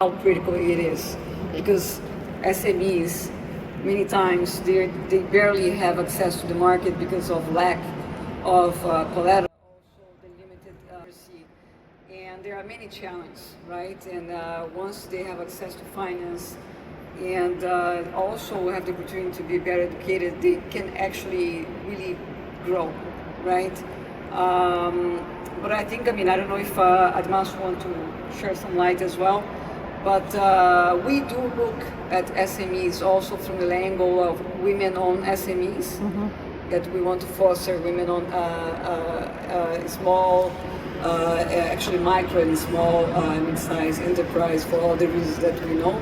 how critical it is, because SMEs many times they barely have access to the market because of lack of collateral, also the limited literacy, and there are many challenges, right? And once they have access to finance and also have the opportunity to be better educated, they can actually really grow, right? But I think, I don't know if Admas want to share some light as well, but we do look at SMEs also from the angle of women-owned SMEs, that we want to foster women-owned small, actually micro and small mid-sized enterprise for all the reasons that we know.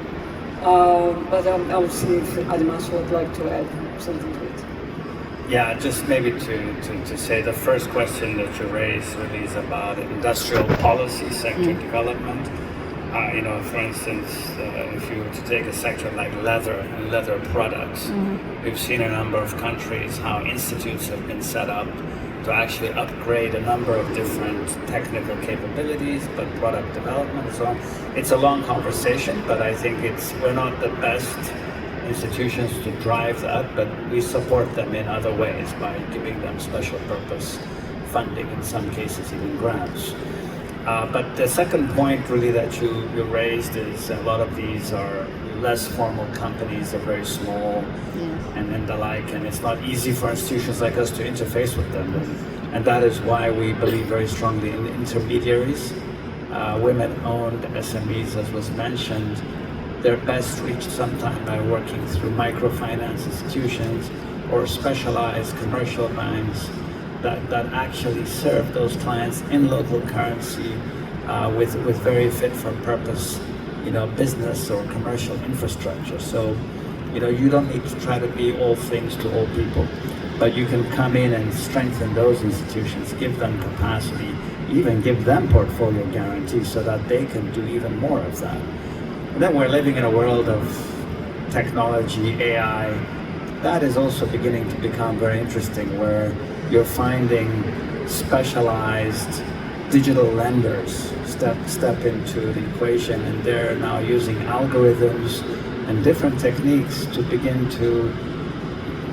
But I'll see if Admas would like to add something to it. Yeah, just maybe to say the first question that you raised really is about industrial policy sector development. For instance, if you were to take a sector like leather and leather products, we've seen a number of countries how institutes have been set up to actually upgrade a number of different technical capabilities, but product development and so on. It's a long conversation, but I think we're not the best institutions to drive that, but we support them in other ways by giving them special purpose funding, in some cases even grants. But the second point really that you raised is a lot of these are less formal companies, they're very small and the like, and it's not easy for institutions like us to interface with them. And that is why we believe very strongly in intermediaries, women-owned SMEs, as was mentioned. They're best reached sometimes by working through microfinance institutions or specialized commercial banks that actually serve those clients in local currency with very fit for purpose, business or commercial infrastructure. So, you don't need to try to be all things to all people, but you can come in and strengthen those institutions, give them capacity, even give them portfolio guarantees so that they can do even more of that. And then we're living in a world of technology, AI, that is also beginning to become very interesting, where you're finding specialized digital lenders step into the equation, and they're now using algorithms and different techniques to begin to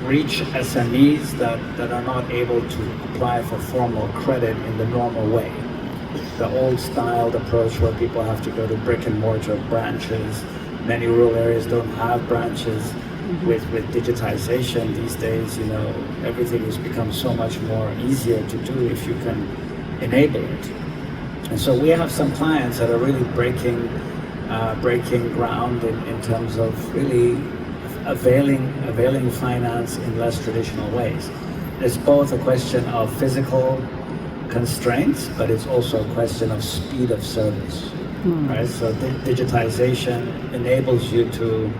reach SMEs that are not able to apply for formal credit in the normal way. The old styled approach where people have to go to brick and mortar branches. Many rural areas don't have branches. With digitization these days, everything has become so much more easier to do if you can enable it. And so we have some clients that are really breaking ground in terms of really availing finance in less traditional ways. It's both a question of physical constraints, but it's also a question of speed of service, right? So digitization enables you to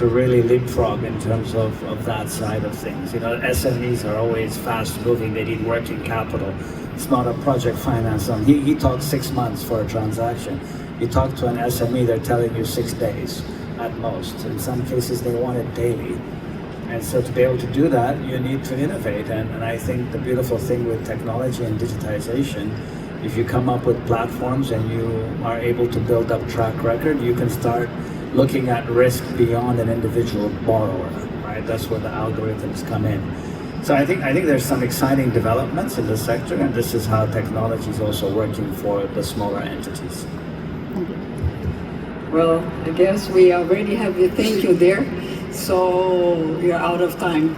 really leapfrog in terms of that side of things. SMEs are always fast moving, they need working capital. It's not a project finance. He talks 6 months for a transaction. You talk to an SME, they're telling you 6 days at most. In some cases, they want it daily. And so to be able to do that, you need to innovate. And I think the beautiful thing with technology and digitization, if you come up with platforms and you are able to build up track record, you can start looking at risk beyond an individual borrower, right? That's where the algorithms come in. So I think there's some exciting developments in the sector, and this is how technology is also working for the smaller entities. Well, I guess we already have the thank you there, so we are out of time.